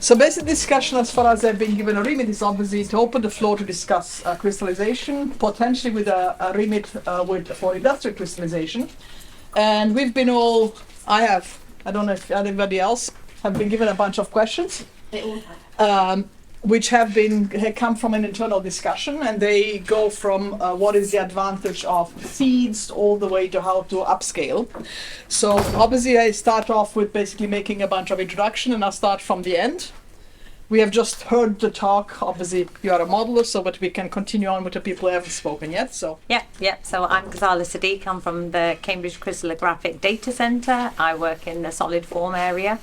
So basic discussion, as far as I've been given a remit, is obviously to open the floor to discuss crystallization, potentially with a remit for industrial crystallization. And we've been I don't know if anybody else have been given a bunch of questions, which have come from an internal discussion, and they go from what is the advantage of seeds all the way to how to upscale. So obviously I start off with basically making a bunch of introduction, and I'll start from the end. We have just heard the talk. Obviously you are a modeler, so but we can continue on with the people who haven't spoken yet. So yeah. So I'm Ghazala Sadiq. I'm from the Cambridge Crystallographic Data Centre. I work in the solid form area.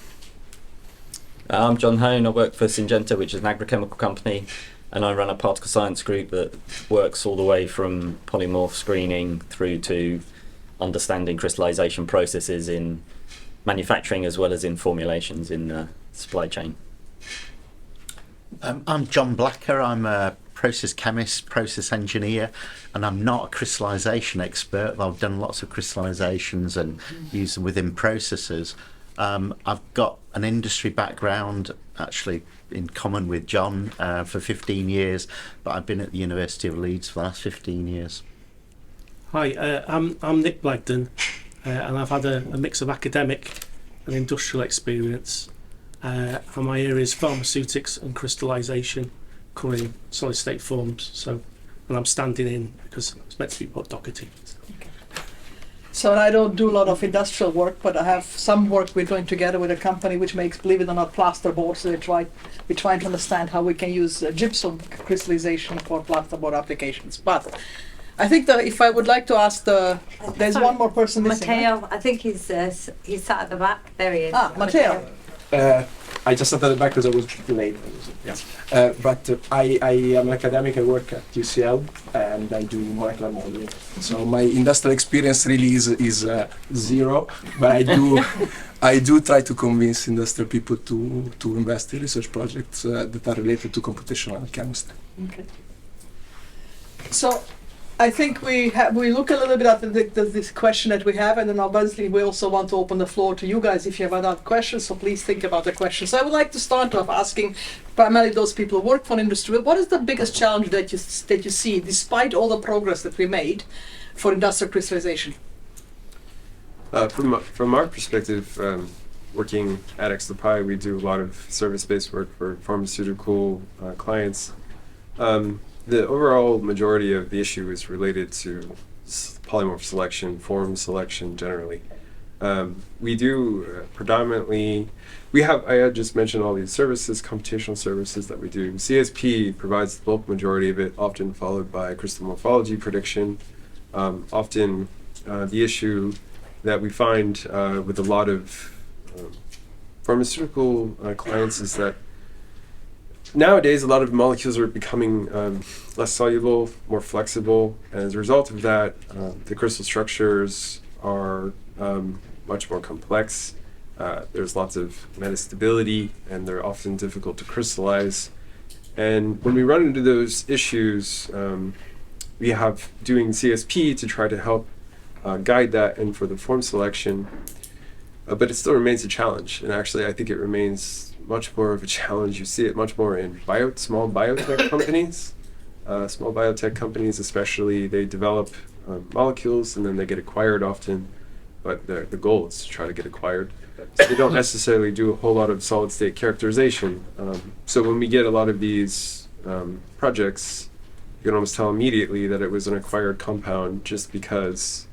I'm John Hone. I work for Syngenta, which is an agrochemical company, and I run a particle science group that works all the way from polymorph screening through to understanding crystallization processes in manufacturing as well as in formulations in the supply chain. I'm John Blacker. I'm a process chemist, process engineer, and I'm not a crystallization expert, though I've done lots of crystallizations and used them within processes. I've got an industry background, actually in common with John, for 15 years, but I've been at the University of Leeds for the last 15 years. Hi, I'm Nick Blagden, and I've had a mix of academic and industrial experience. And my area is pharmaceutics and crystallization, covering solid state forms. And I'm standing in because it's meant to be put docketing. So I don't do a lot of industrial work, but I have some work we're doing together with a company which makes, believe it or not, plasterboard. So we're trying to understand how we can use gypsum crystallization for plasterboard applications. But I think that if I would like to ask there's one more person missing. Matteo, right? I think he's sat at the back. There he is. Matteo. I just sat at the back because I was late. But I am an academic. I work at UCL and I do molecular modeling. So my industrial experience really is zero. But I do try to convince industrial people to invest in research projects that are related to computational chemistry. Okay. So I think we look a little bit at this question that we have, and then obviously we also want to open the floor to you guys if you have other questions, so please think about the questions. So I would like to start off asking primarily those people who work for industry, what is the biggest challenge that you see, despite all the progress that we made, for industrial crystallization? From our perspective, working at XtalPi, we do a lot of service-based work for pharmaceutical clients. The overall majority of the issue is related to polymorph selection, form selection generally. We do predominantly, I had just mentioned all these services, computational services that we do. CSP provides the bulk majority of it, often followed by crystal morphology prediction. Often the issue that we find with a lot of pharmaceutical clients is that nowadays, a lot of molecules are becoming less soluble, more flexible, and as a result of that, the crystal structures are much more complex. There's lots of metastability, and they're often difficult to crystallize. And when we run into those issues, we have doing CSP to try to help guide that and for the form selection, but it still remains a challenge. And actually, I think it remains much more of a challenge. You see it much more in small biotech companies. Small biotech companies especially, they develop molecules and then they get acquired often, but the goal is to try to get acquired. So they don't necessarily do a whole lot of solid state characterization. So when we get a lot of these projects, you can almost tell immediately that it was an acquired compound just because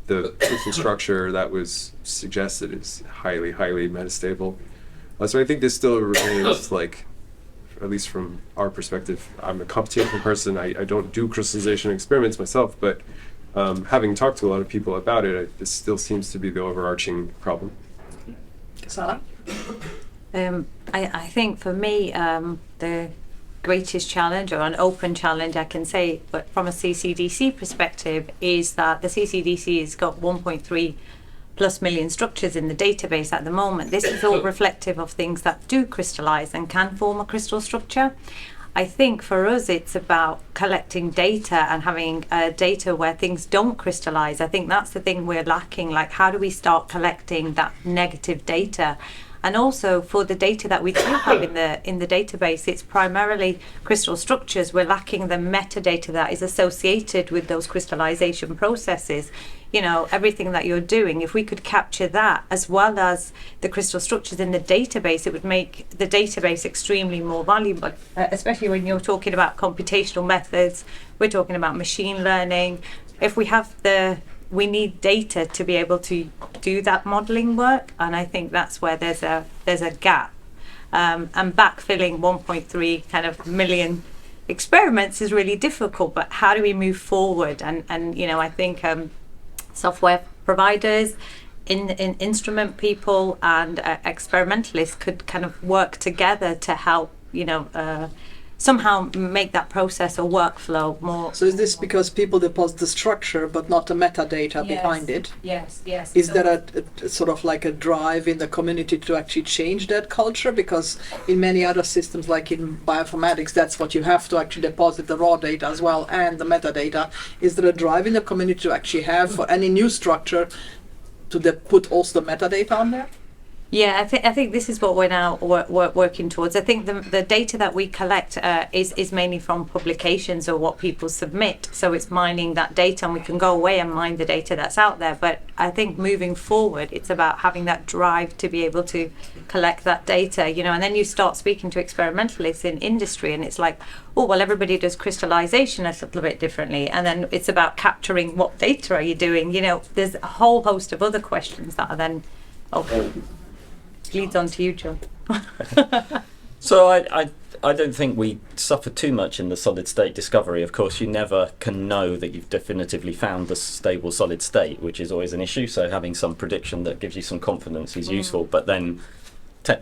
the crystal structure that was suggested is highly, highly metastable. So I think this still remains, like, at least from our perspective, I'm a computational person. I don't do crystallization experiments myself, but having talked to a lot of people about it, this still seems to be the overarching problem. Ghazala? I think for me, the greatest challenge, or an open challenge I can say, but from a CCDC perspective, is that the CCDC has got 1.3 plus million structures in the database at the moment. This is all reflective of things that do crystallize and can form a crystal structure. I think for us it's about collecting data and having data where things don't crystallize. I think that's the thing we're lacking. Like, how do we start collecting that negative data And also for the data that we do have in the database, it's primarily crystal structures. We're lacking the metadata that is associated with those crystallization processes. You know, everything that you're doing, if we could capture that as well as the crystal structures in the database, it would make the database extremely more valuable, especially when you're talking about computational methods, we're talking about machine learning. If we have we need data to be able to do that modelling work, and I think that's where there's a gap. And backfilling 1.3 kind of million experiments is really difficult, but how do we move forward? And you know, I think software providers, instrument people, and experimentalists could kind of work together to help, you know, somehow make that process or workflow more. So is this because people deposit the structure but not the metadata behind it? Yes. Is there a sort of like a drive in the community to actually change that culture? Because in many other systems, like in bioinformatics, that's what you have to actually deposit the raw data as well and the metadata. Is there a drive in the community to actually have for any new structure to put also the metadata on there? Yeah, I think this is what we're now working towards. I think the data that we collect is mainly from publications or what people submit. So it's mining that data, and we can go away and mine the data that's out there. But I think moving forward, it's about having that drive to be able to collect that data, you know. And then you start speaking to experimentalists in industry, and it's like, oh, well, everybody does crystallization a little bit differently. And then it's about capturing what data are you doing. You know, there's a whole host of other questions that are then leads on to you, John. So I don't think we suffer too much in the solid state discovery. Of course, you never can know that you've definitively found the stable solid state, which is always an issue. So having some prediction that gives you some confidence is useful. But then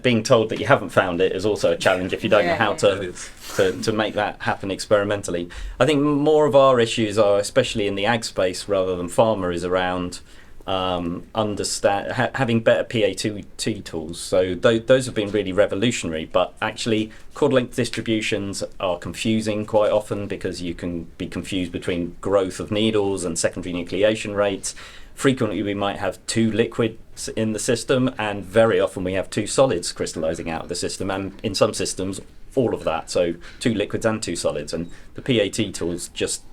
being told that you haven't found it is also a challenge if you don't know how to make that happen experimentally. I think more of our issues are, especially in the ag space rather than pharma, is around having better PAT tools. So those have been really revolutionary, but actually chord length distributions are confusing quite often because you can be confused between growth of needles and secondary nucleation rates. Frequently we might have two liquids in the system, and very often we have two solids crystallizing out of the system, and in some systems all of that, so two liquids and two solids. And the PAT tools just,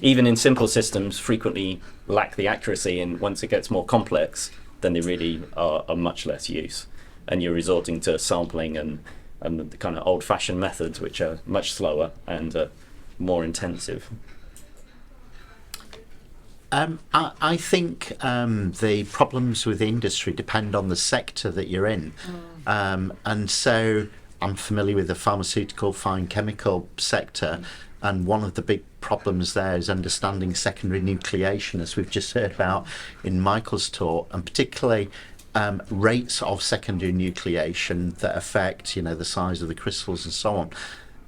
even in simple systems, frequently lack the accuracy, and once it gets more complex, then they really are much less use. And you're resorting to sampling and the kind of old-fashioned methods, which are much slower and more intensive. I think the problems with industry depend on the sector that you're in. And so I'm familiar with the pharmaceutical, fine chemical sector, and one of the big problems there is understanding secondary nucleation, as we've just heard about in Michael's talk, and particularly rates of secondary nucleation that affect, you know, the size of the crystals and so on.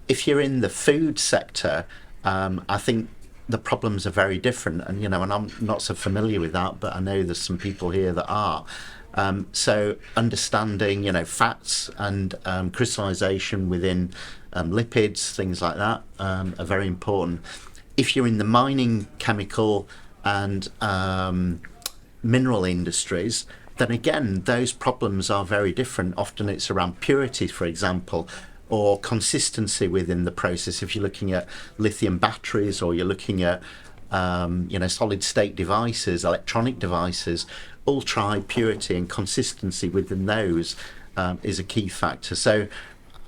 If you're in the food sector, I think the problems are very different, and you know, and I'm not so familiar with that, but I know there's some people here that are. So understanding, you know, fats and crystallization within lipids, things like that, are very important. If you're in the mining, chemical and mineral industries, then again, those problems are very different. Often it's around purity, for example, or consistency within the process. If you're looking at lithium batteries, or you're looking at you know, solid state devices, electronic devices, ultra-high purity and consistency within those is a key factor. So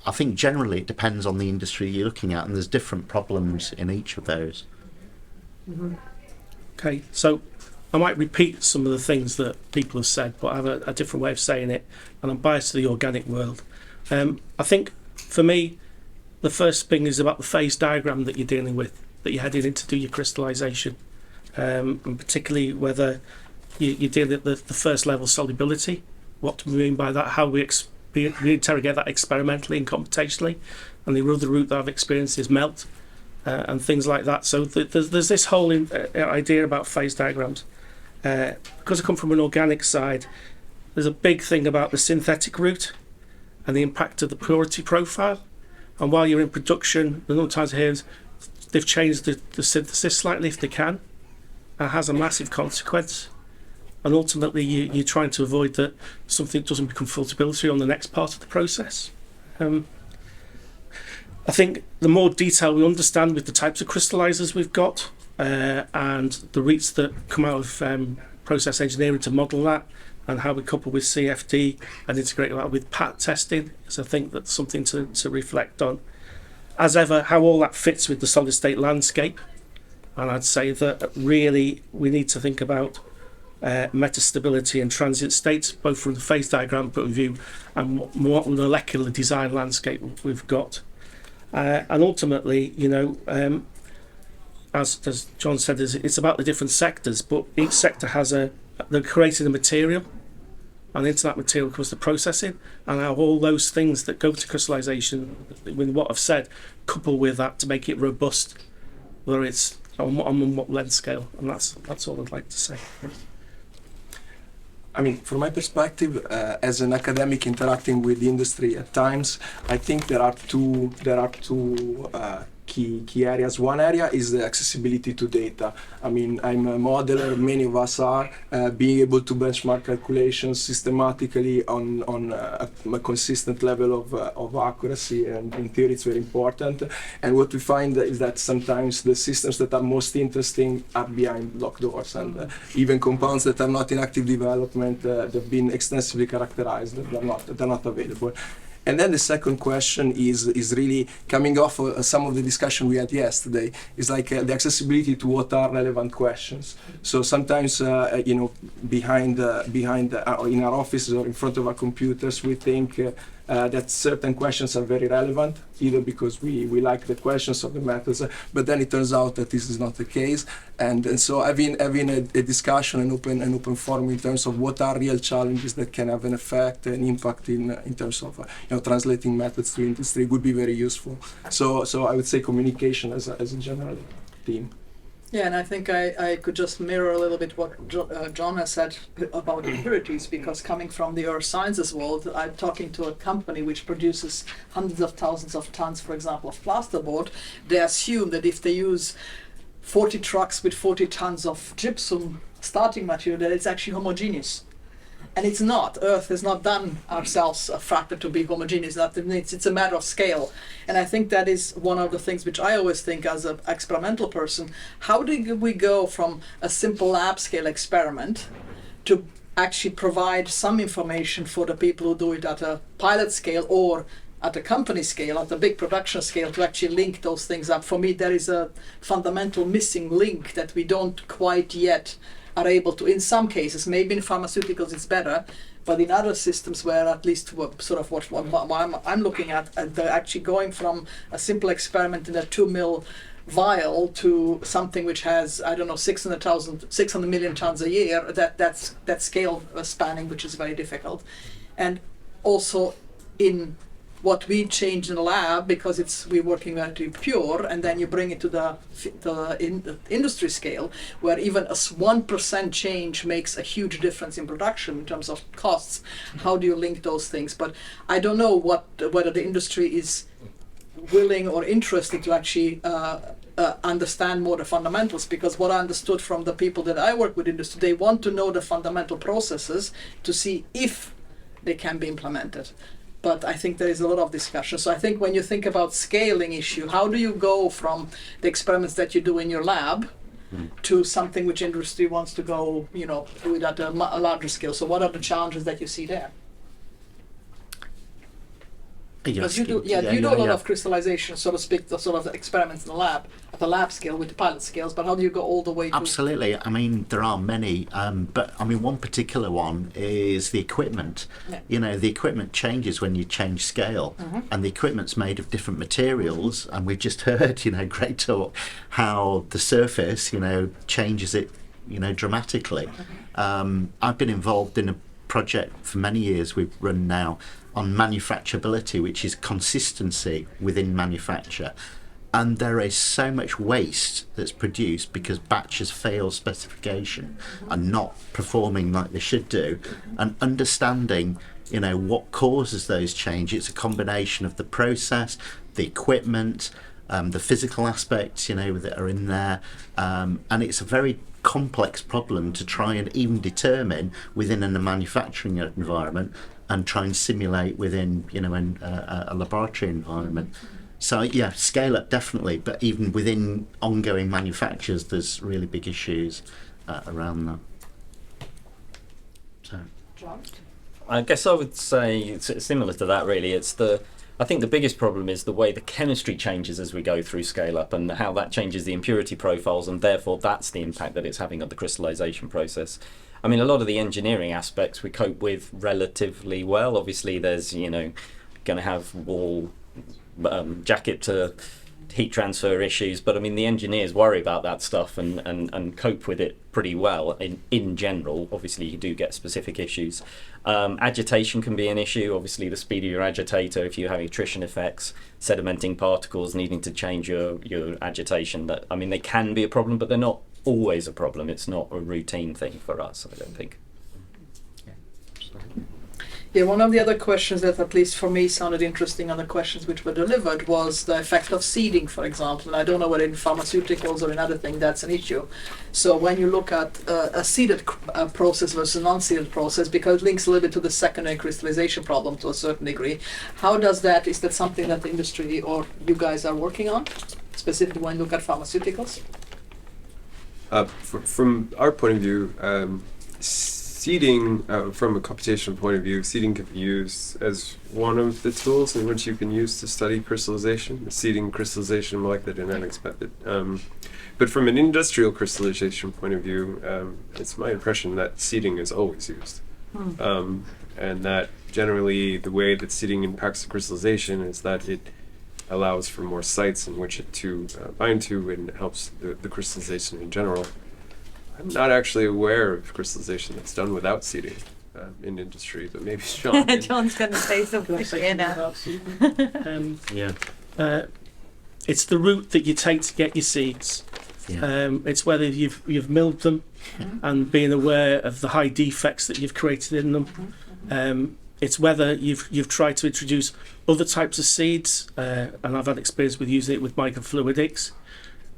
I think generally it depends on the industry you're looking at, and there's different problems in each of those. Okay, so I might repeat some of the things that people have said, but I have a different way of saying it, and I'm biased to the organic world. I think for me, the first thing is about the phase diagram that you're dealing with, that you're heading in to do your crystallization, and particularly whether you deal with the first level solubility. What do we mean by that? How we interrogate that experimentally and computationally, and the other route that I've experienced is melt and things like that. So there's this whole idea about phase diagrams. Because I come from an organic side, there's a big thing about the synthetic route and the impact of the purity profile. And while you're in production, the number of times I hear they've changed the synthesis slightly if they can. That has a massive consequence. and ultimately you're trying to avoid that something doesn't become filterability on the next part of the process. I think the more detail we understand with the types of crystallizers we've got and the routes that come out of process engineering to model that, and how we couple with CFD and integrate that with PAT testing, is I think that's something to reflect on. As ever, how all that fits with the solid state landscape. And I'd say that really we need to think about metastability and transient states, both from the phase diagram point of view and what molecular design landscape we've got. And ultimately, as John said, it's about the different sectors, but each sector has they're creating a material, and into that material comes the processing, and how all those things that go to crystallization, with what I've said, couple with that to make it robust, whether it's on what length scale, and that's all I'd like to say. I mean, from my perspective, as an academic interacting with the industry at times, I think there are two key areas. One area is the accessibility to data. I mean, I'm a modeler, many of us are, being able to benchmark calculations systematically on a consistent level of accuracy, and in theory it's very important. And what we find is that sometimes the systems that are most interesting are behind locked doors, and even compounds that are not in active development, they've been extensively characterized, they're not available. And then the second question is really coming off some of the discussion we had yesterday. Is like the accessibility to what are relevant questions. So sometimes, behind in our offices or in front of our computers, we think that certain questions are very relevant, either because we like the questions or the methods, but then it turns out that this is not the case. And so having a discussion, an open forum in terms of what are real challenges that can have an effect and impact in terms of translating methods to industry would be very useful. So I would say communication as a general theme. Yeah, and I think I could just mirror a little bit what John has said about impurities, because coming from the earth sciences world, I'm talking to a company which produces hundreds of thousands of tons, for example, of plasterboard. They assume that if they use 40 trucks with 40 tons of gypsum starting material, that it's actually homogeneous. And it's not. Earth has not done ourselves a factor to be homogeneous. It's a matter of scale. And I think that is one of the things which I always think as an experimental person, how do we go from a simple lab scale experiment to actually provide some information for the people who do it at a pilot scale or at a company scale, at a big production scale, to actually link those things up. For me, there is a fundamental missing link that we don't quite yet are able to, in some cases, maybe in pharmaceuticals it's better, but in other systems where at least sort of what I'm looking at, they're actually going from a simple experiment in a 2 ml vial to something which has, I don't know, 600 million tons a year, that's scale spanning, which is very difficult. And also in what we change in the lab, because we're working very pure, and then you bring it to the industry scale, where even a 1% change makes a huge difference in production in terms of costs. How do you link those things? But I don't know whether the industry is willing or interested to actually understand more the fundamentals, because what I understood from the people that I work with in industry, they want to know the fundamental processes to see if they can be implemented. But I think there is a lot of discussion. So I think when you think about scaling issue, how do you go from the experiments that you do in your lab to something which industry wants to go, do it at a larger scale? So what are the challenges that you see there? Because you do a lot of crystallization, so to speak, the sort of experiments in the lab, at the lab scale with the pilot scales, but how do you go all the way to... Absolutely. I mean, there are many, but I mean, one particular one is the equipment. Yeah. The equipment changes when you change scale, and the equipment's made of different materials, and we've just heard, great talk, how the surface, changes it, dramatically. I've been involved in a project for many years we've run now on manufacturability, which is consistency within manufacture. And there is so much waste that's produced because batches fail specification and not performing like they should do. And understanding, what causes those changes, it's a combination of the process, the equipment, the physical aspects, that are in there, and it's a very complex problem to try and even determine within a manufacturing environment and try and simulate within, a laboratory environment. So yeah, scale up definitely, but even within ongoing manufacturers, there's really big issues around that. So. John? I guess I would say it's similar to that really. I think the biggest problem is the way the chemistry changes as we go through scale up and how that changes the impurity profiles, and therefore that's the impact that it's having on the crystallization process. I mean, a lot of the engineering aspects we cope with relatively well. Obviously there's, going to have wall jacket to heat transfer issues, but I mean the engineers worry about that stuff and cope with it pretty well in general. Obviously you do get specific issues. Agitation can be an issue. Obviously the speed of your agitator, if you have attrition effects, sedimenting particles, needing to change your agitation, they can be a problem, but they're not always a problem. It's not a routine thing for us, I don't think. Yeah, one of the other questions that at least for me sounded interesting on the questions which were delivered was the effect of seeding, for example. And I don't know whether in pharmaceuticals or in other things that's an issue. So when you look at a seeded process versus a non-seeded process, because it links a little bit to the secondary crystallization problem to a certain degree, is that something that the industry or you guys are working on, specifically when you look at pharmaceuticals? From our point of view, seeding, from a computational point of view, seeding can be used as one of the tools in which you can use to study crystallization, the seeding, crystallization, molecular dynamics method. But from an industrial crystallization point of view, it's my impression that seeding is always used. And that generally the way that seeding impacts the crystallization is that it allows for more sites in which it to bind to and helps the crystallization in general. I'm not actually aware of crystallization that's done without seeding in industry, but maybe Sean. John's going to say something. It's the route that you take to get your seeds. Yeah. It's whether you've milled them and being aware of the high defects that you've created in them. It's whether you've tried to introduce other types of seeds, and I've had experience with using it with microfluidics.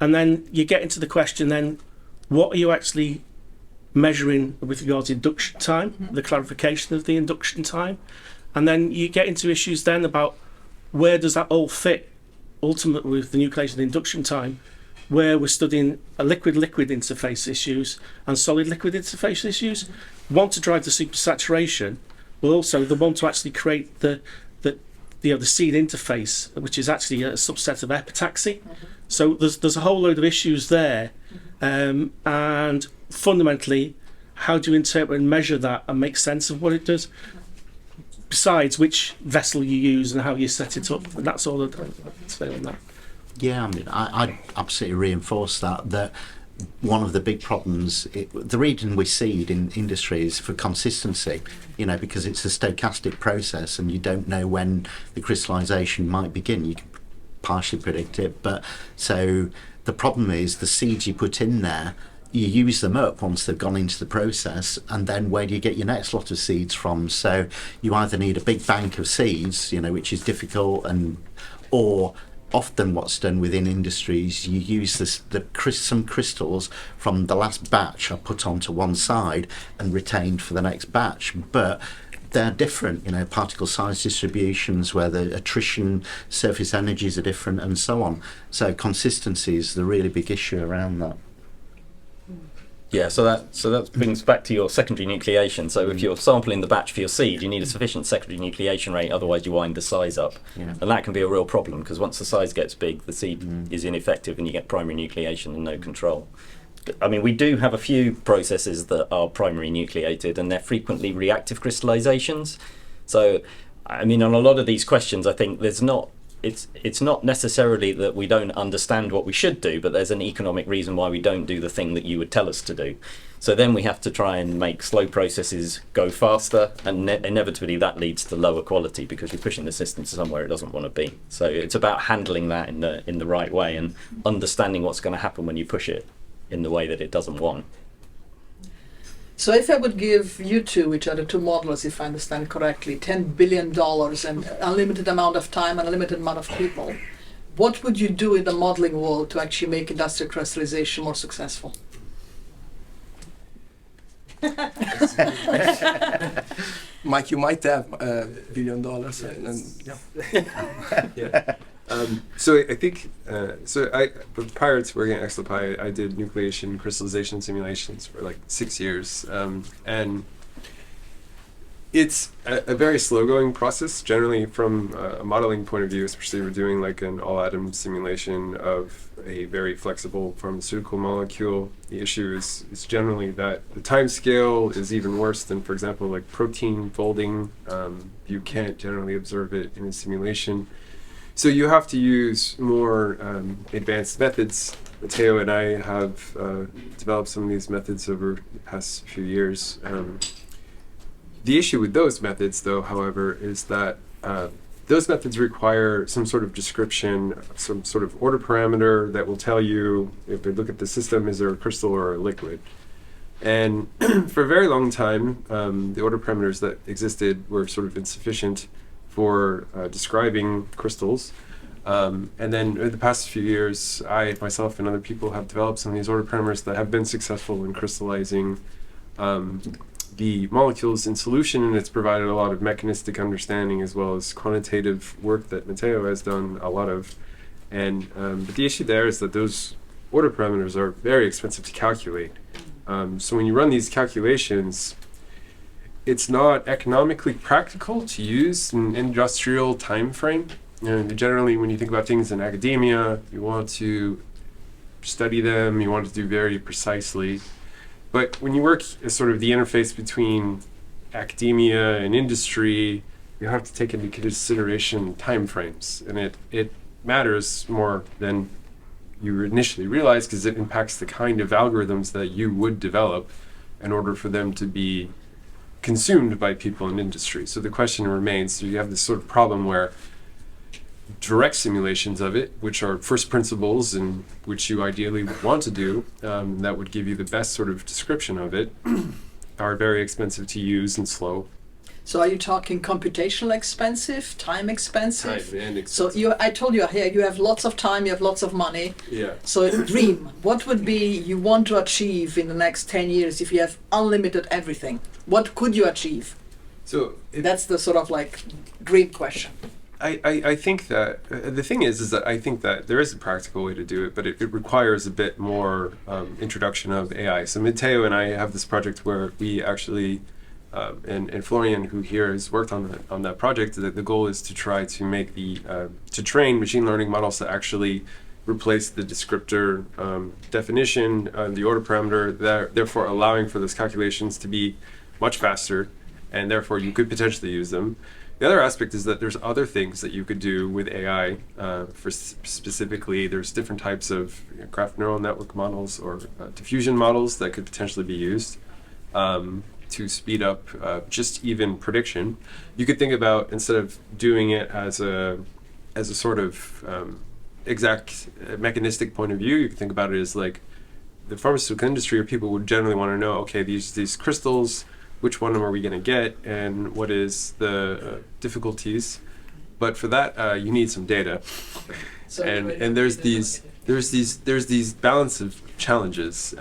And then you get into the question then, what are you actually measuring with regards to induction time, the clarification of the induction time? And then you get into issues then about where does that all fit ultimately with the nucleation and induction time, where we're studying a liquid-liquid interface issues and solid-liquid interface issues. Want to drive the supersaturation, but also the one to actually create the seed interface, which is actually a subset of epitaxy. So there's a whole load of issues there. And fundamentally, how do you interpret and measure that and make sense of what it does? Besides which vessel you use and how you set it up, and that's all I'd say on that. Yeah, I'd absolutely reinforce that one of the big problems, the reason we seed in industry is for consistency, because it's a stochastic process and you don't know when the crystallization might begin. You can partially predict it, but so the problem is the seeds you put in there, you use them up once they've gone into the process, and then where do you get your next lot of seeds from? So you either need a big bank of seeds, which is difficult, or often what's done within industries, you use some crystals from the last batch are put onto one side and retained for the next batch, but they're different, particle size distributions, where the attrition, surface energies are different, and so on. So consistency is the really big issue around that. Yeah, so that brings back to your secondary nucleation. So if you're sampling the batch for your seed, you need a sufficient secondary nucleation rate, otherwise you wind the size up. Yeah. And that can be a real problem, because once the size gets big, the seed is ineffective and you get primary nucleation and no control. We do have a few processes that are primary nucleated, and they're frequently reactive crystallizations. So, on a lot of these questions, I think it's not necessarily that we don't understand what we should do, but there's an economic reason why we don't do the thing that you would tell us to do. So then we have to try and make slow processes go faster, and inevitably that leads to lower quality because you're pushing the system to somewhere it doesn't want to be. So it's about handling that in the right way and understanding what's going to happen when you push it in the way that it doesn't want. So if I would give you two, which are the two modelers, if I understand correctly, $10 billion and unlimited amount of time and unlimited amount of people, what would you do in the modeling world to actually make industrial crystallization more successful? Mike, you might have $1 billion, and yeah. Yeah. So I think, prior to working at XtalPi, I did nucleation crystallization simulations for like 6 years. And it's a very slow-going process, generally from a modeling point of view, especially if we're doing like an all-atom simulation of a very flexible pharmaceutical molecule. The issue is generally that the time scale is even worse than, for example, like protein folding. You can't generally observe it in a simulation. So you have to use more advanced methods. Matteo and I have developed some of these methods over the past few years. The issue with those methods, though, however, is that those methods require some sort of description, some sort of order parameter that will tell you, if we look at the system, is there a crystal or a liquid? And for a very long time, the order parameters that existed were sort of insufficient for describing crystals. And then in the past few years, I myself and other people have developed some of these order parameters that have been successful in crystallizing the molecules in solution, and it's provided a lot of mechanistic understanding as well as quantitative work that Matteo has done a lot of. And but the issue there is that those order parameters are very expensive to calculate. So when you run these calculations, it's not economically practical to use an industrial time frame. And generally, when you think about things in academia, you want to study them, you want to do very precisely. But when you work as sort of the interface between academia and industry, you have to take into consideration time frames. And it matters more than you initially realize, because it impacts the kind of algorithms that you would develop in order for them to be consumed by people in industry. So the question remains, so you have this sort of problem where direct simulations of it, which are first principles and which you ideally would want to do, that would give you the best sort of description of it, are very expensive to use and slow. So are you talking computational expensive, time expensive? Time and So I told you here, you have lots of time, you have lots of money. Yeah. So dream, what would be you want to achieve in the next 10 years if you have unlimited everything? What could you achieve? So That's the sort of like dream question. I think that the thing is that I think that there is a practical way to do it, but it requires a bit more introduction of AI. So Matteo and I have this project where we actually, and Florian, who here has worked on that project, that the goal is to try to make to train machine learning models to actually replace the descriptor definition, the order parameter, therefore allowing for those calculations to be much faster, and therefore you could potentially use them. The other aspect is that there's other things that you could do with AI. For specifically, there's different types of graph neural network models or diffusion models that could potentially be used to speed up just even prediction. You could think about, instead of doing it as a sort of exact mechanistic point of view, you could think about it as like the pharmaceutical industry, or people would generally want to know, okay, these crystals, which one are we going to get, and what is the difficulties? But for that, you need some data, So and there's these balance of challenges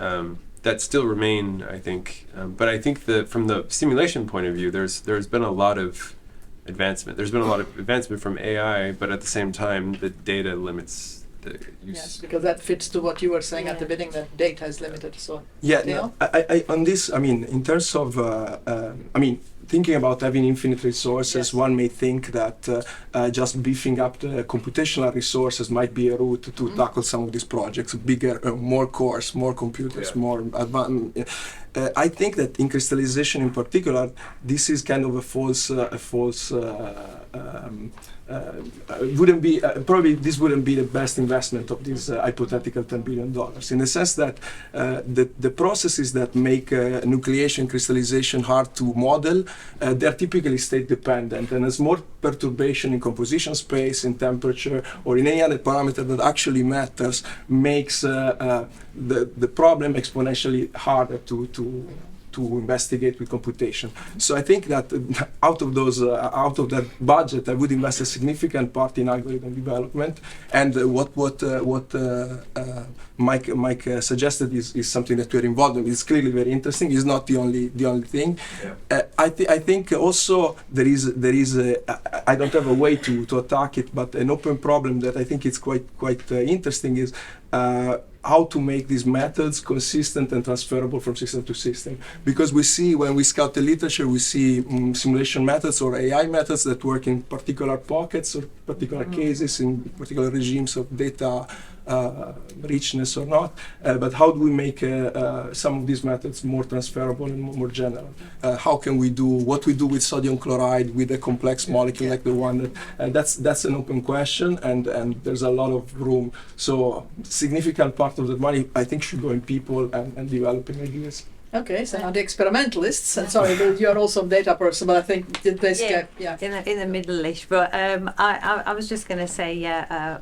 that still remain, I think. But I think that from the simulation point of view, there's been a lot of advancement. There's been a lot of advancement from AI, but at the same time, the data limits the use. Yes, because that fits to what you were saying at the beginning, that data is limited. So Yeah, Matteo? no, I on this, I mean, in terms of, thinking about having infinite resources, Yes. one may think that just beefing up the computational resources might be a route to tackle some of these projects, bigger, more cores, more computers, Yeah. more advanced. I think that in crystallization in particular, this is kind of a false wouldn't be probably this wouldn't be the best investment of this hypothetical $10 billion, in the sense that the processes that make nucleation crystallization hard to model, they're typically state dependent, and as more perturbation in composition space, in temperature, or in any other parameter that actually matters, makes the problem exponentially harder to to investigate with computation. So I think that out of that budget, I would invest a significant part in algorithm development. And what Mike suggested is something that we're involved in. It's clearly very interesting. It's not the only thing. Yeah. I think also there is I don't have a way to attack it, but an open problem that I think it's quite interesting is how to make these methods consistent and transferable from system to system. Because we see, when we scout the literature, we see simulation methods or AI methods that work in particular pockets or particular cases, in particular regimes of data richness or not. But how do we make some of these methods more transferable and more general? How can we do what we do with sodium chloride with a complex molecule like the one that's an open question, and there's a lot of room. So significant part of the money, I think, should go in people and developing ideas. Okay, so now the experimentalists, and sorry, you're also a data person, but I think the basic, in the middle-ish. But I was just going to say,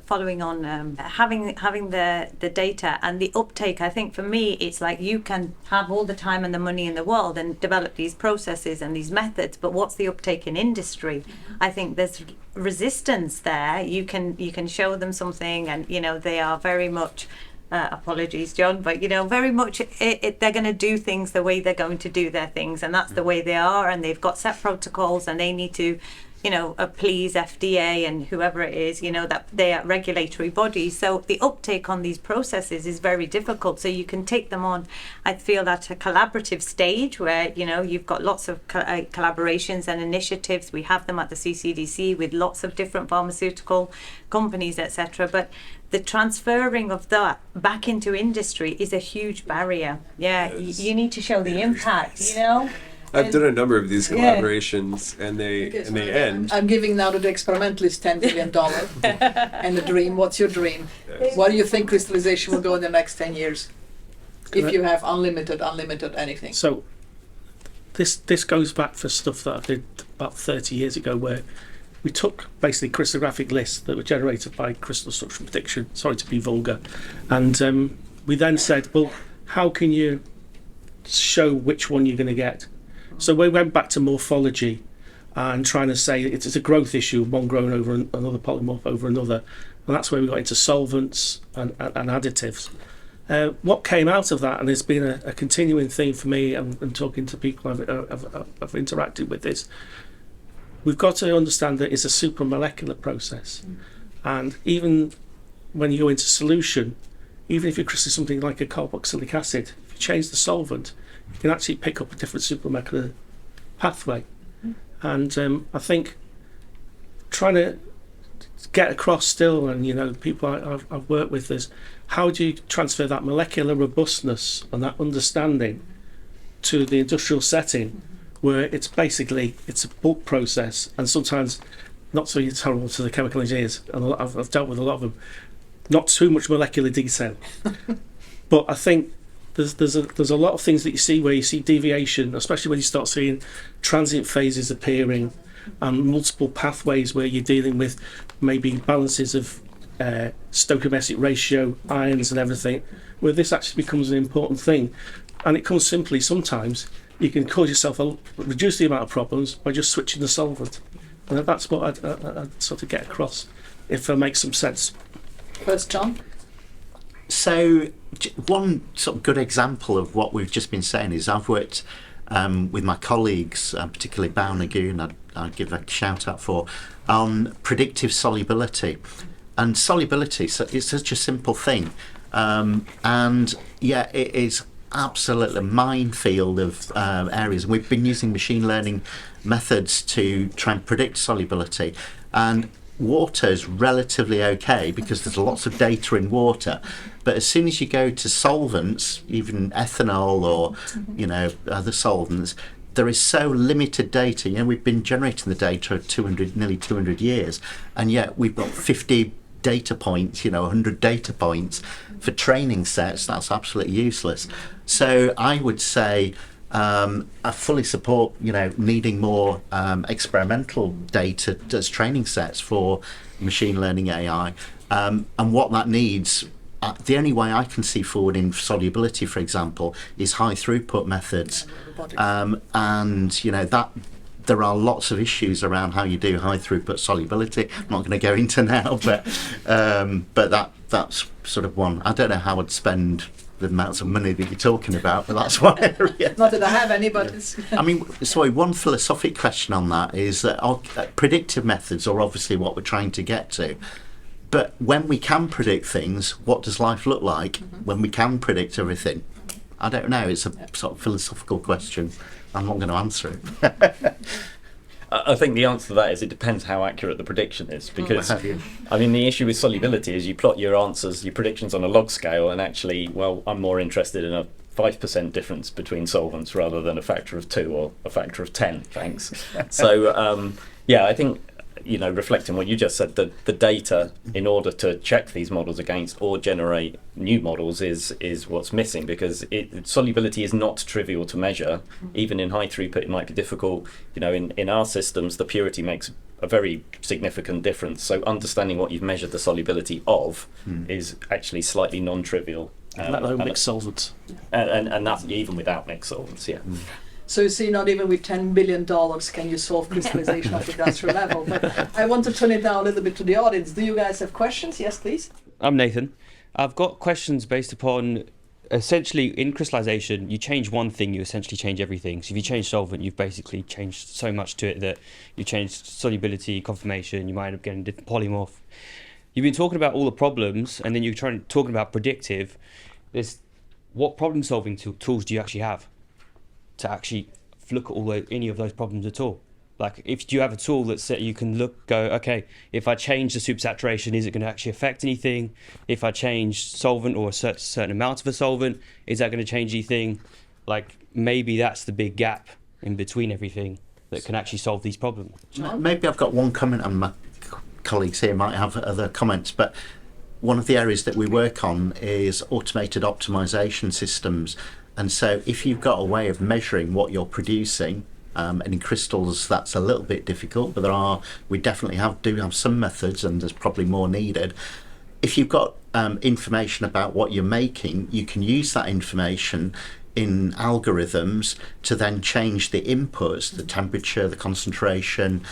following on having the data and the uptake. I think for me, it's like you can have all the time and the money in the world and develop these processes and these methods, but what's the uptake in industry? I think there's resistance there. You can show them something, and they are very much. Apologies, John, but very much they're going to do things the way they're going to do their things, and that's the way they are, and they've got set protocols, and they need to please FDA and whoever it is, that they are regulatory bodies. So the uptake on these processes is very difficult. So you can take them on, I feel, at a collaborative stage where, you've got lots of collaborations and initiatives. We have them at the CCDC with lots of different pharmaceutical companies, etc. But the transferring of that back into industry is a huge barrier. Yeah, you need to show the impact, I've done a number of these collaborations, and they end. I'm giving now to the experimentalist $10 billion and a dream. What's your dream? Yes. What do you think crystallization will go in the next 10 years? If you have unlimited anything. So this goes back for stuff that I did about 30 years ago, where we took basically crystallographic lists that were generated by crystal structure prediction, sorry to be vulgar, and we then said, well, how can you show which one you're going to get? So we went back to morphology and trying to say it's a growth issue, one growing over another polymorph over another, and that's where we got into solvents and additives. What came out of that, and it's been a continuing theme for me and talking to people I've interacted with, is we've got to understand that it's a supramolecular process. And even when you go into solution, even if you crystallize something like a carboxylic acid, if you change the solvent, you can actually pick up a different supramolecular pathway. And I think trying to get across still, and people I've worked with, is how do you transfer that molecular robustness and that understanding to the industrial setting, where it's a bulk process, and sometimes not so terrible to the chemical engineers, and I've dealt with a lot of them, not too much molecular detail. But I think there's a lot of things that you see where you see deviation, especially when you start seeing transient phases appearing and multiple pathways where you're dealing with maybe balances of stoichiometric ratio, ions and everything, where this actually becomes an important thing. And it comes simply, sometimes you can cause yourself reduce the amount of problems by just switching the solvent. And that's what I'd sort of get across, if that makes some sense. First, John? So one sort of good example of what we've just been saying is I've worked with my colleagues, particularly Bao Nagoon, I'd give a shout out for, on predictive solubility. And solubility, so it's such a simple thing. And yeah, it is absolutely a minefield of areas. We've been using machine learning methods to try and predict solubility. And water is relatively okay because there's lots of data in water, but as soon as you go to solvents, even ethanol or other solvents, there is so limited data. We've been generating the data of nearly 200 years, and yet we've got 50 data points, 100 data points for training sets. That's absolutely useless. So I would say I fully support, needing more experimental data as training sets for machine learning AI. And what that needs the only way I can see forward in solubility, for example, is high throughput methods. And you know that there are lots of issues around how you do high throughput solubility. I'm not going to go into now, but that's sort of one. I don't know how I'd spend the amounts of money that you're talking about, but that's one area. Not that I have any, but it's... I mean, sorry, one philosophic question on that is that predictive methods are obviously what we're trying to get to. But when we can predict things, what does life look like when we can predict everything? I don't know. It's a sort of philosophical question. I'm not going to answer it. I think the answer to that is it depends how accurate the prediction is, because I mean the issue with solubility is you plot your answers, your predictions on a log scale, and actually, well, I'm more interested in a 5% difference between solvents rather than a factor of 2 or a factor of 10. Thanks. So yeah, I think, you know, reflecting what you just said, the data in order to check these models against or generate new models is what's missing, because solubility is not trivial to measure. Even in high throughput it might be difficult. You know, in our systems the purity makes a very significant difference, so understanding what you've measured the solubility of is actually slightly non-trivial. Let alone mixed solvents. And that's even without mixed solvents, yeah. So you see, not even with $10 billion can you solve crystallization at the industrial level. But I want to turn it now a little bit to the audience. Do you guys have questions? Yes, please. I'm Nathan. I've got questions based upon, essentially, in crystallization, you change one thing, you essentially change everything. So if you change solvent, you've basically changed so much to it that you changed solubility, conformation, you might end up getting a different polymorph. You've been talking about all the problems, and then you're talking about predictive. What problem-solving tools do you actually have to actually look at any of those problems at all? Like, do you have a tool that you can go, okay, if I change the supersaturation, is it going to actually affect anything? If I change solvent or a certain amount of a solvent, is that going to change anything? Like, maybe that's the big gap in between everything that can actually solve these problems. Maybe I've got one comment, and my colleagues here might have other comments, but one of the areas that we work on is automated optimization systems. And so if you've got a way of measuring what you're producing, and in crystals that's a little bit difficult, but we definitely do have some methods, and there's probably more needed. If you've got information about what you're making, you can use that information in algorithms to then change the inputs, the temperature, the concentration,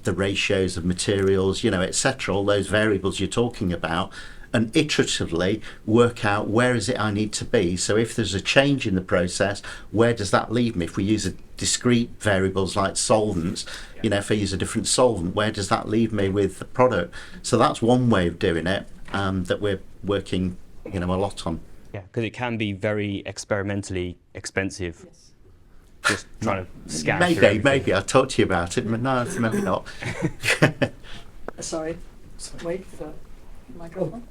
the ratios of materials, etc., all those variables you're talking about, and iteratively work out where is it I need to be. So if there's a change in the process, where does that leave me? If we use discrete variables like solvents, if I use a different solvent, where does that leave me with the product? So that's one way of doing it that we're working a lot on. Yeah, because it can be very experimentally expensive. Yes. Just trying to scan Maybe I'll talk to you about it, but no, maybe not. Sorry, wait for the microphone.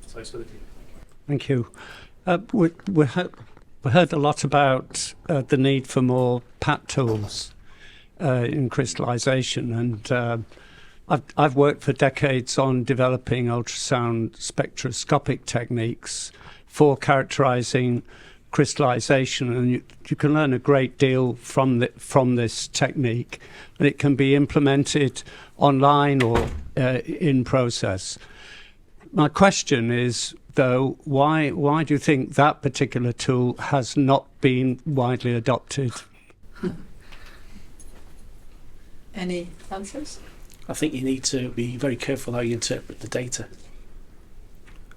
Thank you. We heard a lot about the need for more PAT tools in crystallization, and I've worked for decades on developing ultrasound spectroscopic techniques for characterizing crystallization, and you can learn a great deal from this technique, and it can be implemented online or in process. My question is, though, why do you think that particular tool has not been widely adopted? Any answers? I think you need to be very careful how you interpret the data.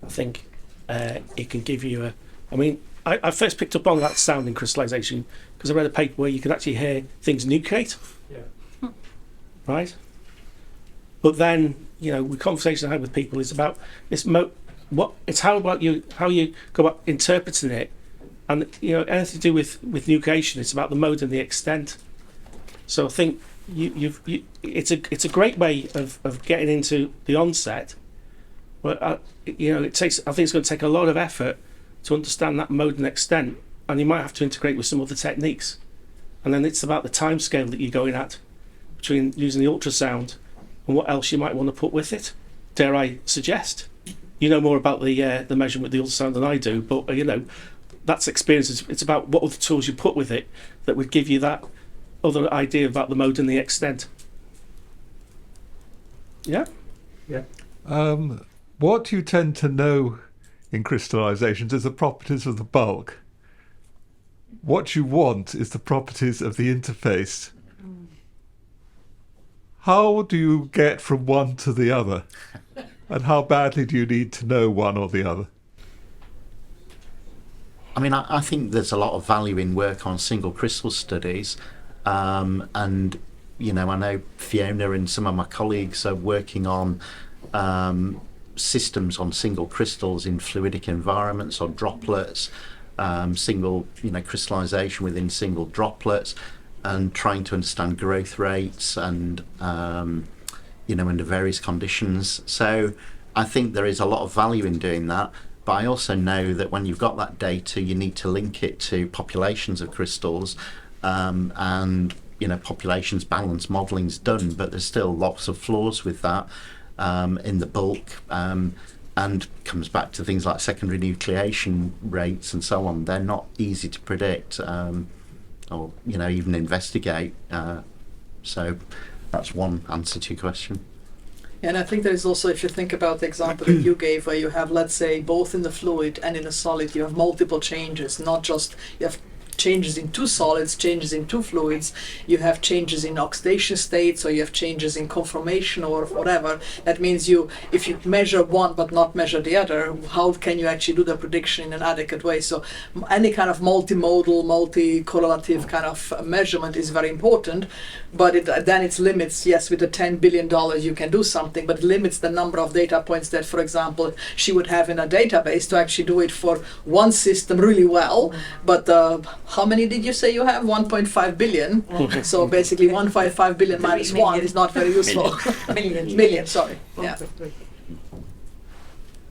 I think it can give you I first picked up on that sound in crystallization because I read a paper where you can actually hear things nucleate. Yeah. Right? But then, the conversation I had with people is about how you go about interpreting it, and anything to do with nucleation, it's about the mode and the extent. So I think it's a great way of getting into the onset, but I think it's going to take a lot of effort to understand that mode and extent, and you might have to integrate with some other techniques. And then it's about the time scale that you're going at between using the ultrasound and what else you might want to put with it. Dare I suggest? You know more about the measurement of the ultrasound than I do, but that's experience. It's about what other tools you put with it that would give you that other idea about the mode and the extent. Yeah? Yeah. What do you tend to know in crystallizations is the properties of the bulk. What you want is the properties of the interface. How do you get from one to the other? And how badly do you need to know one or the other? I mean, I think there's a lot of value in work on single crystal studies, and you know, I know Fiona and some of my colleagues are working on systems on single crystals in fluidic environments or droplets, single, you know, crystallization within single droplets, and trying to understand growth rates and you know, under various conditions. So I think there is a lot of value in doing that. But I also know that when you've got that data, you need to link it to populations of crystals, and you know, populations balance modeling's done, but there's still lots of flaws with that in the bulk, and comes back to things like secondary nucleation rates and so on. They're not easy to predict, or you know, even investigate. So that's one answer to your question. And I think there is also, if you think about the example that you gave, where you have, let's say, both in the fluid and in a solid, you have multiple changes, not just you have changes in two solids, changes in two fluids, you have changes in oxidation states, or you have changes in conformation or whatever. That means if you measure one but not measure the other, how can you actually do the prediction in an adequate way? So any kind of multimodal, multi-correlative kind of measurement is very important, but then it limits, yes, with the $10 billion you can do something, but it limits the number of data points that, for example, she would have in a database to actually do it for one system really well. But how many did you say you have? 1.5 billion. So basically 1.5 billion minus 1 is not very useful. Million, sorry. Yeah.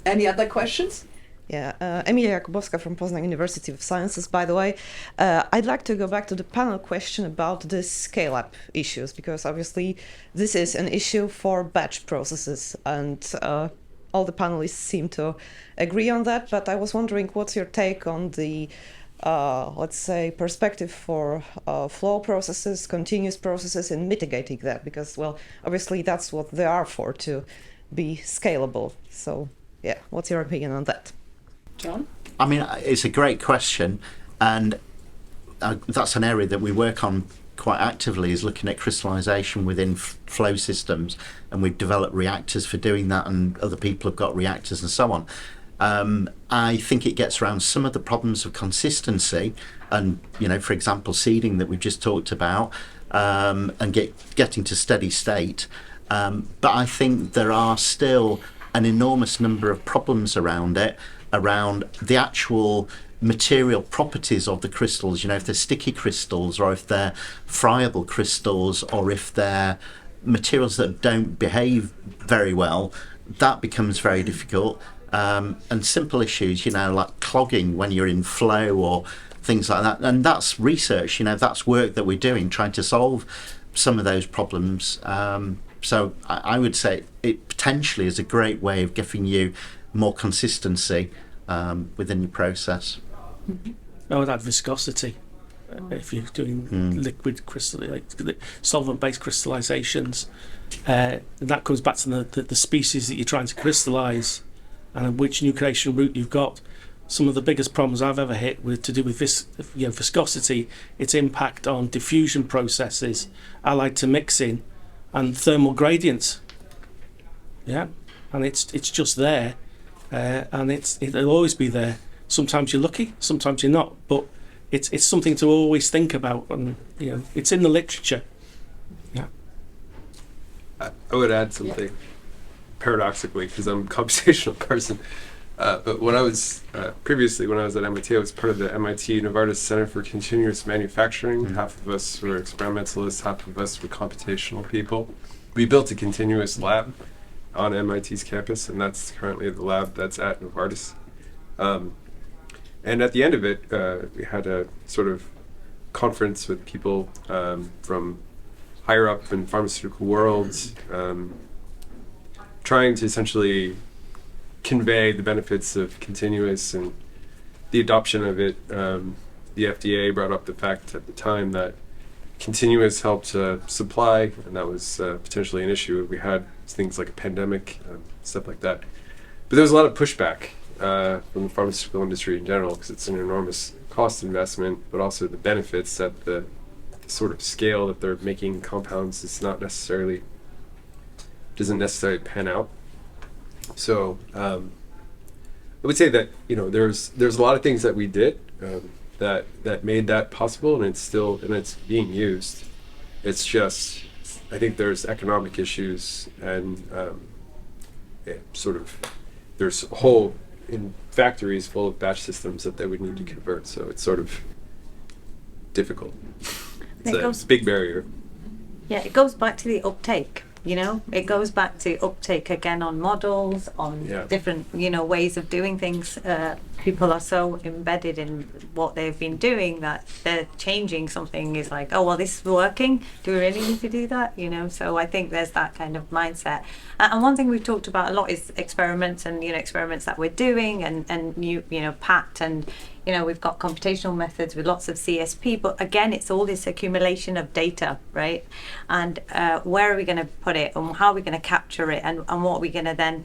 Any other questions? Yeah, Emilia Jakubowska from Potsdam University of Sciences, by the way. I'd like to go back to the panel question about the scale-up issues, because obviously this is an issue for batch processes, and all the panelists seem to agree on that, but I was wondering what's your take on the let's say, perspective for flow processes, continuous processes, and mitigating that, because, well, obviously that's what they are for, to be scalable. So, yeah, what's your opinion on that? John? I mean, it's a great question, and that's an area that we work on quite actively, is looking at crystallization within flow systems, and we've developed reactors for doing that, and other people have got reactors and so on. I think it gets around some of the problems of consistency and, you know, for example, seeding that we've just talked about, and getting to steady state. But I think there are still an enormous number of problems around it, around the actual material properties of the crystals, you know, if they're sticky crystals or if they're friable crystals or if they're materials that don't behave very well. That becomes very difficult. And simple issues, you know, like clogging when you're in flow or things like that. And that's research, you know, that's work that we're doing, trying to solve some of those problems. So I would say it potentially is a great way of giving you more consistency within your process. I would add viscosity. If you're doing liquid crystal, like solvent-based crystallizations, and that comes back to the species that you're trying to crystallize and which nucleation route you've got. Some of the biggest problems I've ever hit to do with viscosity, its impact on diffusion processes, allied to mixing, and thermal gradients. Yeah, and it's just there, and it'll always be there. Sometimes you're lucky, sometimes you're not, but it's something to always think about, and you know, it's in the literature. Yeah. I would add something, paradoxically, because I'm a computational person. But when I was previously, when I was at MIT, I was part of the MIT Novartis Center for Continuous Manufacturing. Half of us were experimentalists, half of us were computational people. We built a continuous lab on MIT's campus, and that's currently the lab that's at Novartis. And at the end of it, we had a sort of conference with people from higher up in pharmaceutical worlds, trying to essentially convey the benefits of continuous and the adoption of it. The FDA brought up the fact at the time that continuous helped supply, and that was potentially an issue if we had things like a pandemic, stuff like that. But there was a lot of pushback, from the pharmaceutical industry in general, because it's an enormous cost investment, but also the benefits at the sort of scale that they're making compounds doesn't necessarily pan out. So I would say that there's a lot of things that we did that made that possible, and it's being used. It's just, I think there's economic issues, and there's a whole in factories full of batch systems that they would need to convert. So it's sort of difficult. It's a big barrier. Yeah, it goes back to the uptake. It goes back to uptake again on models, on different, ways of doing things. People are so embedded in what they've been doing that they're changing something is like, oh, well, this is working. Do we really need to do that? So I think there's that kind of mindset. And one thing we've talked about a lot is experiments and, experiments that we're doing and new, PAT and, we've got computational methods with lots of CSP, but again, it's all this accumulation of data, right? And where are we going to put it, and how are we going to capture it, and what are we going to then,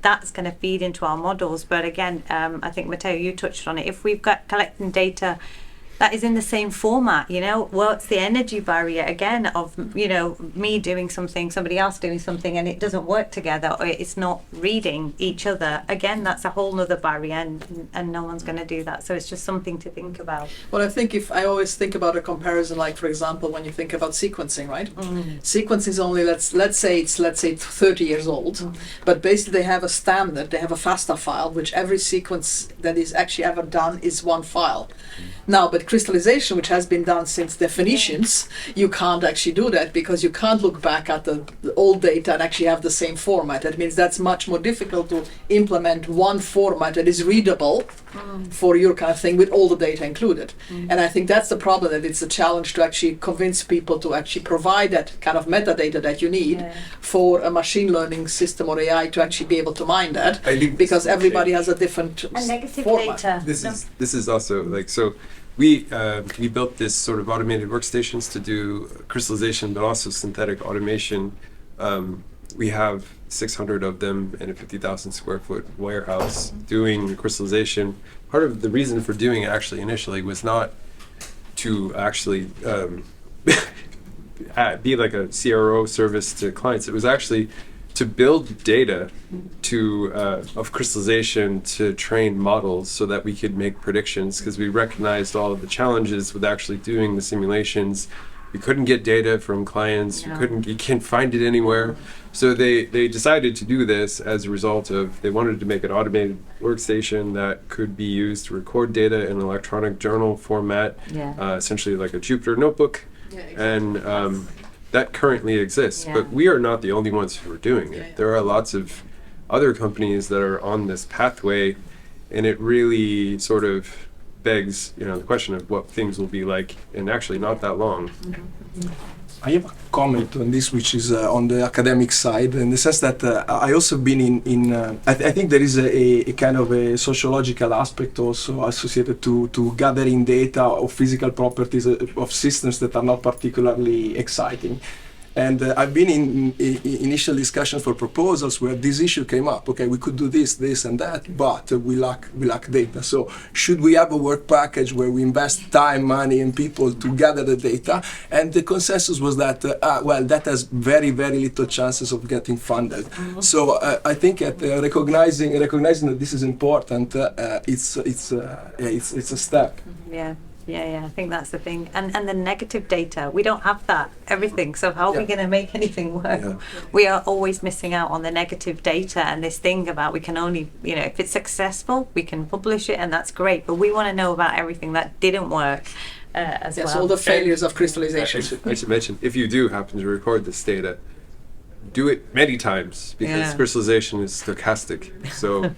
that's going to feed into our models. But again, I think, Matteo, you touched on it. If we've got collecting data that is in the same format, what's the energy barrier again of, me doing something, somebody else doing something, and it doesn't work together, or it's not reading each other. Again, that's a whole nother barrier, and no one's going to do that. So it's just something to think about. Well, I think I always think about a comparison, like, for example, when you think about sequencing, right? Sequencing is only, let's say 30 years old, but basically they have a standard, they have a FASTA file, which every sequence that is actually ever done is one file. Now, but crystallization, which has been done since definitions, you can't actually do that, because you can't look back at the old data and actually have the same format. That means that's much more difficult to implement one format that is readable for your kind of thing with all the data included. And I think that's the problem, that it's a challenge to actually convince people to actually provide that kind of metadata that you need for a machine learning system or AI to actually be able to mine that, because everybody has a different negative format. data. This is also like, so we built this sort of automated workstations to do crystallization, but also synthetic automation. We have 600 of them in a 50,000 square foot warehouse doing crystallization. Part of the reason for doing it actually initially was not to actually be like a CRO service to clients. It was actually to build data of crystallization to train models so that we could make predictions, because we recognized all of the challenges with actually doing the simulations. We couldn't get data from clients. You can't find it anywhere. So they decided to do this as a result of, they wanted to make an automated workstation that could be used to record data in electronic journal format, essentially like a Jupyter notebook. And that currently exists, but we are not the only ones who are doing it. There are lots of other companies that are on this pathway, and it really sort of begs, the question of what things will be like in actually not that long. I have a comment on this, which is on the academic side, in the sense that I also been I think there is a kind of a sociological aspect also associated to gathering data of physical properties of systems that are not particularly exciting. And I've been in initial discussions for proposals where this issue came up. Okay, we could do this, and that, but we lack data. So should we have a work package where we invest time, money, and people to gather the data? And the consensus was that that has very, very little chances of getting funded. So I think recognizing that this is important, it's a step. Yeah, I think that's the thing. And the negative data, we don't have that, everything. So how are we going to make anything work? We are always missing out on the negative data, and this thing about we can only, if it's successful, we can publish it, and that's great. But we want to know about everything that didn't work as well. All the failures of crystallization. I should mention, if you do happen to record this data, do it many times, because crystallization is stochastic. So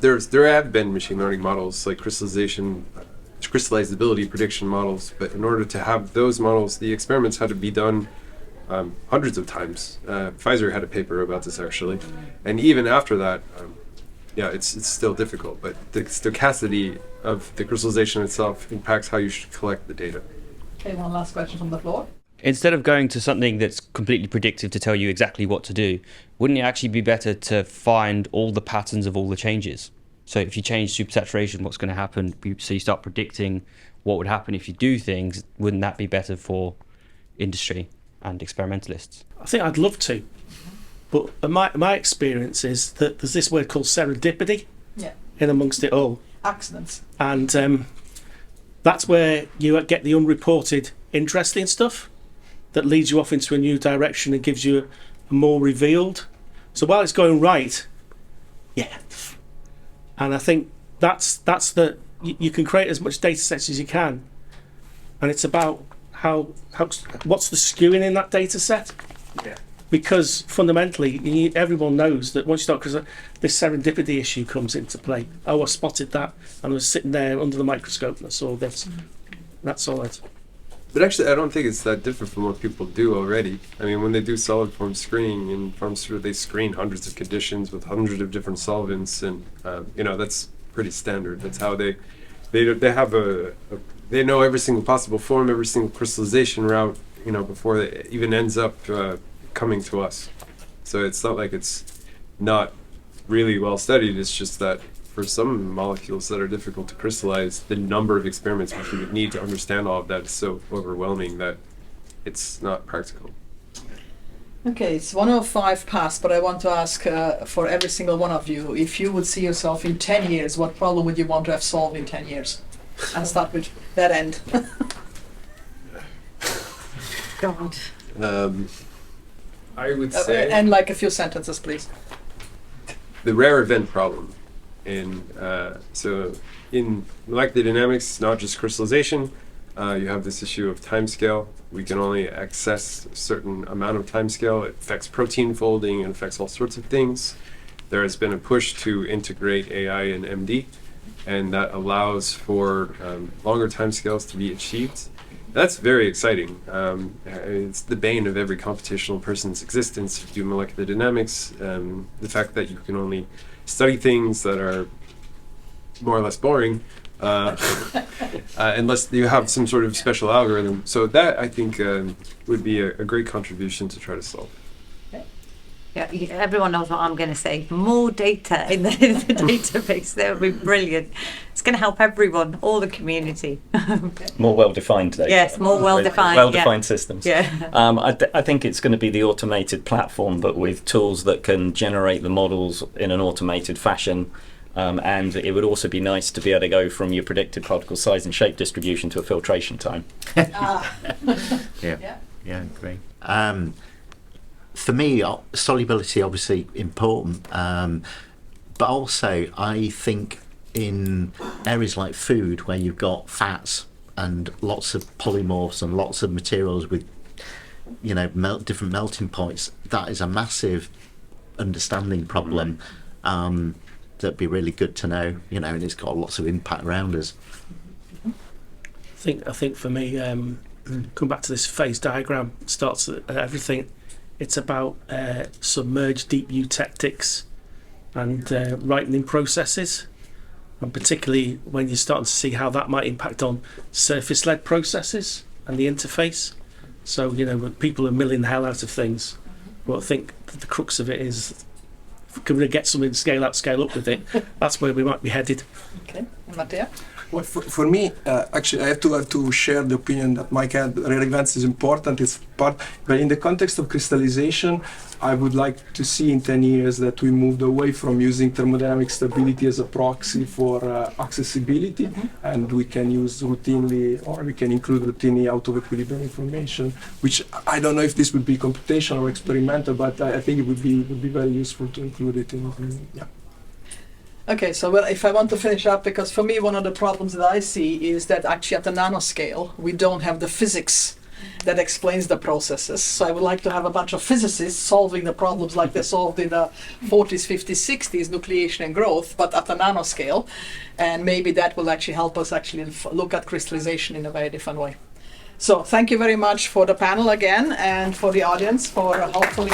there have been machine learning models like crystallizability prediction models, but in order to have those models, the experiments had to be done hundreds of times. Pfizer had a paper about this actually, and even after that, it's still difficult. But the stochasticity of the crystallization itself impacts how you should collect the data. Okay, one last question from the floor. Instead of going to something that's completely predictive to tell you exactly what to do, wouldn't it actually be better to find all the patterns of all the changes? So if you change supersaturation, what's going to happen? So you start predicting what would happen if you do things. Wouldn't that be better for industry and experimentalists? I think I'd love to, but my experience is that there's this word called serendipity in amongst it all. Accidents. And that's where you get the unreported interesting stuff that leads you off into a new direction and gives you a more revealed. So while it's going right, and I think that's the you can create as much data sets as you can, and it's about how what's the skewing in that data set. Because fundamentally, everyone knows that once you start, because this serendipity issue comes into play. Oh, I spotted that, and I was sitting there under the microscope and I saw this. That's all it. But actually, I don't think it's that different from what people do already. I mean, when they do solid form screening in pharmaceuticals, they screen hundreds of conditions with hundreds of different solvents, and that's pretty standard. That's how they have they know every single possible form, every single crystallization route, before it even ends up coming to us. So it's not like it's not really well studied. It's just that for some molecules that are difficult to crystallize, the number of experiments which you would need to understand all of that is so overwhelming that it's not practical. Okay, it's 1:05 past, but I want to ask for every single one of you, if you would see yourself in 10 years, what problem would you want to have solved in 10 years? I'll start with that end. God. I would say and like a few sentences, please. the rare event problem. In molecular dynamics, not just crystallization, you have this issue of timescale. We can only access a certain amount of timescale. It affects protein folding and affects all sorts of things. There has been a push to integrate AI and MD, and that allows for longer timescales to be achieved. That's very exciting. It's the bane of every computational person's existence to do molecular dynamics. The fact that you can only study things that are more or less boring, unless you have some sort of special algorithm. So that, I think, would be a great contribution to try to solve. Yeah, everyone knows what I'm going to say. More data in the database. That would be brilliant. It's going to help everyone, all the community. More well-defined data. Yes, more well-defined. Well-defined systems. Yeah. I think it's going to be the automated platform, but with tools that can generate the models in an automated fashion. And it would also be nice to be able to go from your predicted particle size and shape distribution to a filtration time. Yeah, great. For me, solubility obviously important, but also I think in areas like food where you've got fats and lots of polymorphs and lots of materials with different melting points, that is a massive understanding problem. That'd be really good to know, and it's got lots of impact around us. I think for me, come back to this phase diagram, starts at everything. It's about submerged deep eutectics and ripening processes, and particularly when you're starting to see how that might impact on surface-led processes and the interface. So, when people are milling the hell out of things, well, I think the crux of it is, can we get something scale up with it? That's where we might be headed. Okay, and Matteo? Well, for me, actually, I have to share the opinion that Mike had. Relevance is important. It's part, but in the context of crystallization, I would like to see in 10 years that we moved away from using thermodynamic stability as a proxy for accessibility, and we can use routinely, or we can include routinely out of equilibrium information. Which I don't know if this would be computational or experimental, but I think it would be very useful to include it in. Okay, so if I want to finish up, because for me one of the problems that I see is that actually at the nanoscale we don't have the physics that explains the processes. So I would like to have a bunch of physicists solving the problems like they solved in the 40s, 50s, 60s, nucleation and growth, but at the nanoscale. And maybe that will actually help us actually look at crystallization in a very different way. So thank you very much for the panel again, and for the audience for hopefully